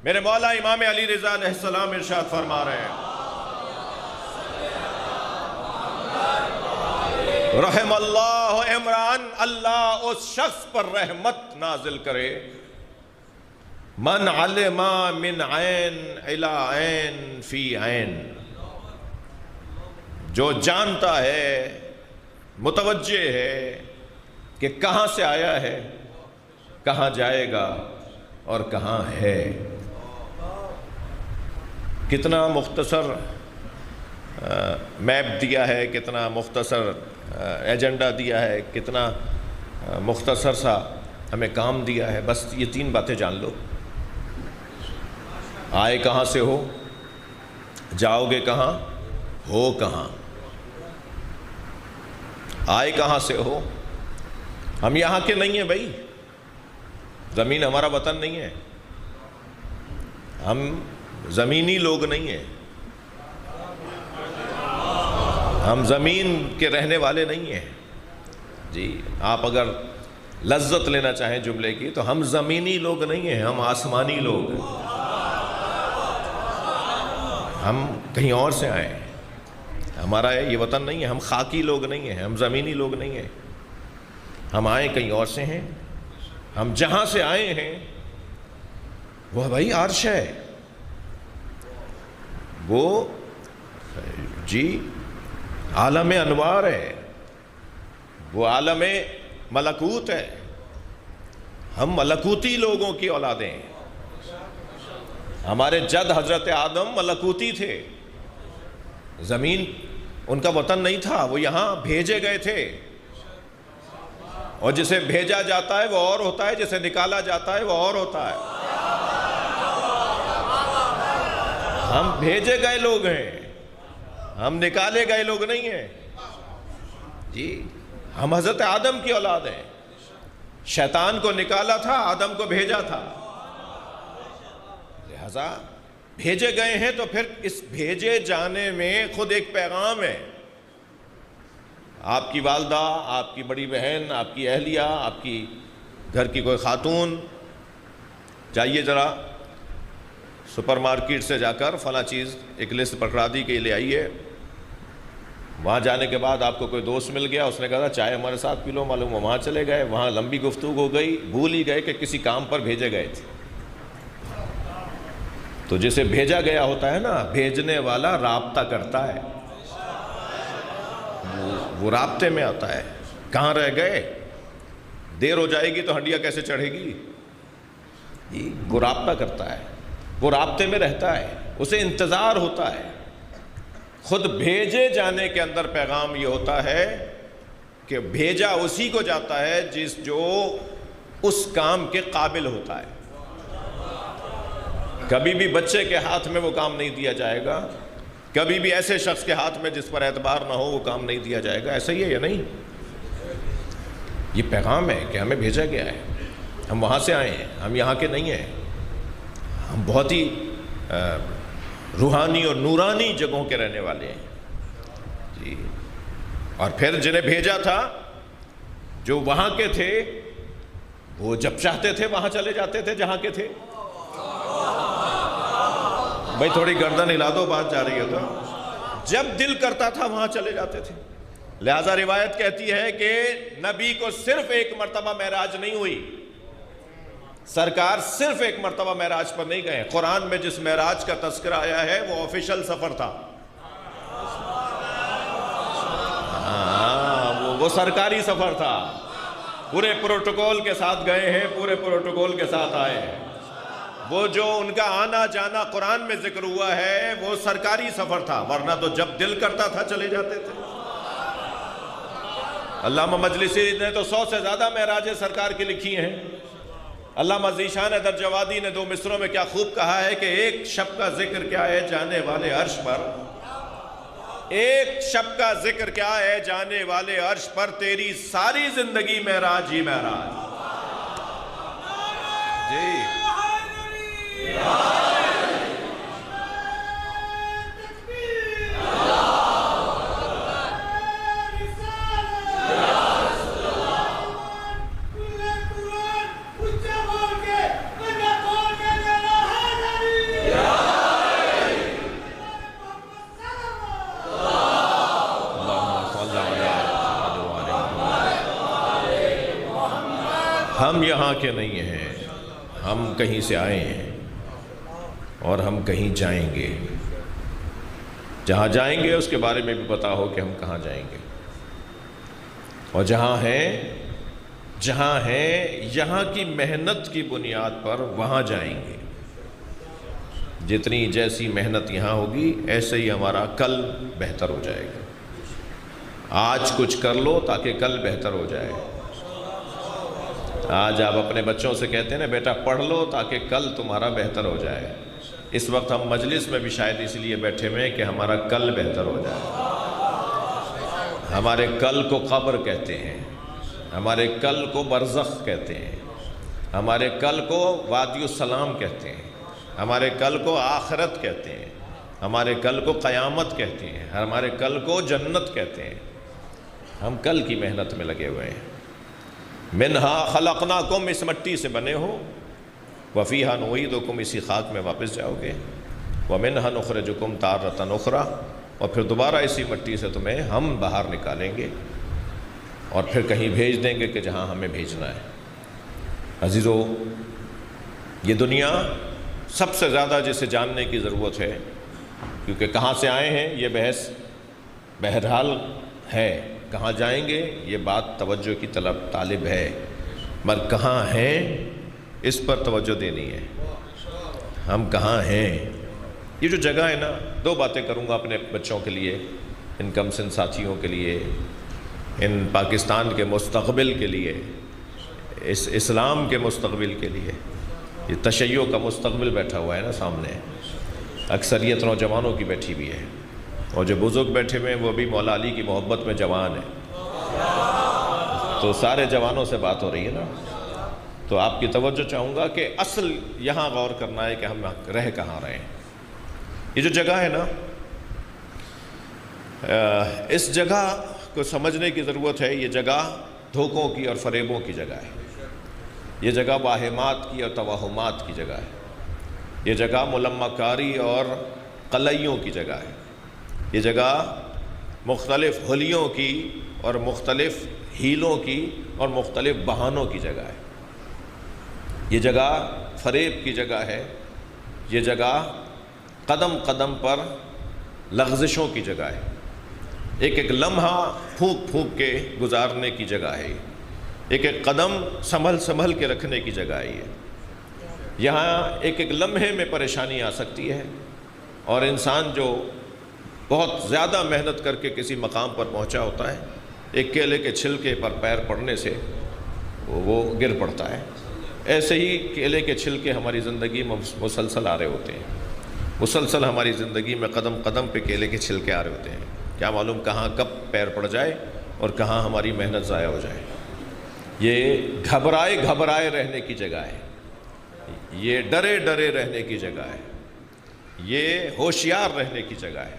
میرے مولا امام علی رضا علیہ السلام ارشاد فرما رہے ہیں، رحم اللہ عمران، اللہ اس شخص پر رحمت نازل کرے، من علم من عین الی عین فی عین، جو جانتا ہے، متوجہ ہے کہ کہاں سے آیا ہے، کہاں جائے گا اور کہاں ہے۔ کتنا مختصر میپ دیا ہے، کتنا مختصر ایجنڈا دیا ہے، کتنا مختصر سا ہمیں کام دیا ہے۔ بس یہ 3 باتیں جان لو، آئے کہاں سے ہو، جاؤ گے کہاں، ہو کہاں۔ آئے کہاں سے ہو، ہم یہاں کے نہیں ہیں بھائی، زمین ہمارا وطن نہیں ہے، ہم زمینی لوگ نہیں ہیں، ہم زمین کے رہنے والے نہیں ہیں جی۔ آپ اگر لذت لینا چاہیں جملے کی تو ہم زمینی لوگ نہیں ہیں، ہم آسمانی لوگ ہیں، ہم کہیں اور سے آئے ہیں، ہمارا یہ وطن نہیں ہے، ہم خاکی لوگ نہیں ہیں، ہم زمینی لوگ نہیں ہیں، ہم آئے کہیں اور سے ہیں۔ ہم جہاں سے آئے ہیں وہ بھائی عرش ہے، وہ جی عالم انوار ہے، وہ عالم ملکوت ہے، ہم ملکوتی لوگوں کی اولادیں ہیں۔ ہمارے جد حضرت آدم ملکوتی تھے، زمین ان کا وطن نہیں تھا، وہ یہاں بھیجے گئے تھے، اور جسے بھیجا جاتا ہے وہ اور ہوتا ہے، جسے نکالا جاتا ہے وہ اور ہوتا ہے۔ ہم بھیجے گئے لوگ ہیں، ہم نکالے گئے لوگ نہیں ہیں جی۔ ہم حضرت آدم کی اولاد ہیں، شیطان کو نکالا تھا، آدم کو بھیجا تھا، لہذا بھیجے گئے ہیں۔ تو پھر اس بھیجے جانے میں خود ایک پیغام ہے۔ آپ کی والدہ، آپ کی بڑی بہن، آپ کی اہلیہ، آپ کی گھر کی کوئی خاتون، جائیے ذرا سپر مارکیٹ سے جا کر فلاں چیز ایک لسٹ پکڑا دی کہ لے آئیے۔ وہاں جانے کے بعد آپ کو کوئی دوست مل گیا، اس نے کہا چائے ہمارے ساتھ پی لو، معلوم وہاں چلے گئے، وہاں لمبی گفتگو ہو گئی، بھول ہی گئے کہ کسی کام پر بھیجے گئے تھے۔ تو جسے بھیجا گیا ہوتا ہے نا، بھیجنے والا رابطہ کرتا ہے، وہ رابطے میں آتا ہے۔ کہاں رہ گئے، دیر ہو جائے گی تو ہنڈیا کیسے چڑھے گی، وہ رابطہ کرتا ہے، وہ رابطے میں رہتا ہے، اسے انتظار ہوتا ہے۔ خود بھیجے جانے کے اندر پیغام یہ ہوتا ہے کہ بھیجا اسی کو جاتا ہے جو اس کام کے قابل ہوتا ہے۔ کبھی بھی بچے کے ہاتھ میں وہ کام نہیں دیا جائے گا، کبھی بھی ایسے شخص کے ہاتھ میں جس پر اعتبار نہ ہو وہ کام نہیں دیا جائے گا۔ ایسا ہی ہے یا نہیں؟ یہ پیغام ہے کہ ہمیں بھیجا گیا ہے، ہم وہاں سے آئے ہیں، ہم یہاں کے نہیں ہیں، ہم بہت ہی روحانی اور نورانی جگہوں کے رہنے والے ہیں جی۔ اور پھر جنہیں بھیجا تھا، جو وہاں کے تھے، وہ جب چاہتے تھے وہاں چلے جاتے تھے جہاں کے تھے۔ بھائی تھوڑی گردن ہلا دو، بات جا رہی ہے تو۔ جب دل کرتا تھا وہاں چلے جاتے تھے۔ لہذا روایت کہتی ہے کہ نبی کو صرف ایک مرتبہ معراج نہیں ہوئی، سرکار صرف ایک مرتبہ معراج پر نہیں گئے۔ قرآن میں جس معراج کا تذکرہ آیا ہے وہ آفیشل سفر تھا، وہ سرکاری سفر تھا، پورے پروٹوکول کے ساتھ گئے ہیں، پورے پروٹوکول کے ساتھ آئے ہیں۔ وہ جو ان کا آنا جانا قرآن میں ذکر ہوا ہے وہ سرکاری سفر تھا، ورنہ تو جب دل کرتا تھا چلے جاتے تھے۔ علامہ مجلسی نے تو 100 سے زیادہ معراجیں سرکار کی لکھی ہیں۔ علامہ ذیشان درجوادی نے 2 مصروں میں کیا خوب کہا ہے کہ ایک شب کا ذکر کیا ہے جانے والے عرش پر، ایک شب کا ذکر کیا ہے جانے والے عرش پر، تیری ساری زندگی معراج ہی معراج جی۔ ہم یہاں کے نہیں ہیں، ہم کہیں سے آئے ہیں اور ہم کہیں جائیں گے۔ جہاں جائیں گے اس کے بارے میں بھی پتہ ہو کہ ہم کہاں جائیں گے، اور جہاں ہیں یہاں کی محنت کی بنیاد پر وہاں جائیں گے۔ جتنی جیسی محنت یہاں ہوگی ایسے ہی ہمارا کل بہتر ہو جائے گا۔ آج کچھ کر لو تاکہ کل بہتر ہو جائے۔ آج آپ اپنے بچوں سے کہتے ہیں نا بیٹا پڑھ لو تاکہ کل تمہارا بہتر ہو جائے۔ اس وقت ہم مجلس میں بھی شاید اس لیے بیٹھے ہوئے ہیں کہ ہمارا کل بہتر ہو جائے۔ ہمارے کل کو قبر کہتے ہیں، ہمارے کل کو برزخ کہتے ہیں، ہمارے کل کو وادی السلام کہتے ہیں، ہمارے کل کو آخرت کہتے ہیں، ہمارے کل کو قیامت کہتے ہیں، ہمارے کل کو جنت کہتے ہیں۔ ہم کل کی محنت میں لگے ہوئے ہیں۔ منہا خلقناکم، اس مٹی سے بنے ہو، وفیہا نعیدکم، اسی خاک میں واپس جاؤ گے، ومنہا نخرجکم تارۃ اخری، اور پھر دوبارہ اسی مٹی سے تمہیں ہم باہر نکالیں گے اور پھر کہیں بھیج دیں گے کہ جہاں ہمیں بھیجنا ہے۔ عزیزو، یہ دنیا سب سے زیادہ جسے جاننے کی ضرورت ہے، کیونکہ کہاں سے آئے ہیں یہ بحث بہرحال ہے، کہاں جائیں گے یہ بات توجہ کی طالب ہے، مگر کہاں ہیں اس پر توجہ دینی ہے۔ ہم کہاں ہیں؟ یہ جو جگہ ہے نا، دو باتیں کروں گا اپنے بچوں کے لیے، ان کم سن ساتھیوں کے لیے، ان پاکستان کے مستقبل کے لیے، اس اسلام کے مستقبل کے لیے۔ یہ تشیع کا مستقبل بیٹھا ہوا ہے نا سامنے، اکثریت نوجوانوں کی بیٹھی بھی ہے، اور جو بزرگ بیٹھے ہوئے ہیں وہ بھی مولا علی کی محبت میں جوان ہیں، تو سارے جوانوں سے بات ہو رہی ہے نا۔ تو آپ کی توجہ چاہوں گا کہ اصل یہاں غور کرنا ہے کہ ہم رہ کہاں رہے ہیں۔ یہ جو جگہ ہے نا، اس جگہ کو سمجھنے کی ضرورت ہے۔ یہ جگہ دھوکوں کی اور فریبوں کی جگہ ہے، یہ جگہ واہمات کی اور توہمات کی جگہ ہے، یہ جگہ ملمہ کاری اور قلیوں کی جگہ ہے، یہ جگہ مختلف حلیوں کی اور مختلف ہیلوں کی اور مختلف بہانوں کی جگہ ہے، یہ جگہ فریب کی جگہ ہے، یہ جگہ قدم قدم پر لغزشوں کی جگہ ہے، ایک ایک لمحہ پھونک پھونک کے گزارنے کی جگہ ہے، ایک ایک قدم سنبھل کے رکھنے کی جگہ ہے۔ یہاں ایک ایک لمحے میں پریشانی آ سکتی ہے، اور انسان جو بہت زیادہ محنت کر کے کسی مقام پر پہنچا ہوتا ہے، ایک کیلے کے چھلکے پر پیر پڑنے سے وہ گر پڑتا ہے۔ ایسے ہی کیلے کے چھلکے ہماری زندگی میں مسلسل آ رہے ہوتے ہیں، مسلسل ہماری زندگی میں قدم قدم پہ کیلے کے چھلکے آ رہے ہوتے ہیں، کیا معلوم کہاں کب پیر پڑ جائے اور کہاں ہماری محنت ضائع ہو جائے۔ یہ گھبرائے رہنے کی جگہ ہے، یہ ڈرے رہنے کی جگہ ہے، یہ ہوشیار رہنے کی جگہ ہے۔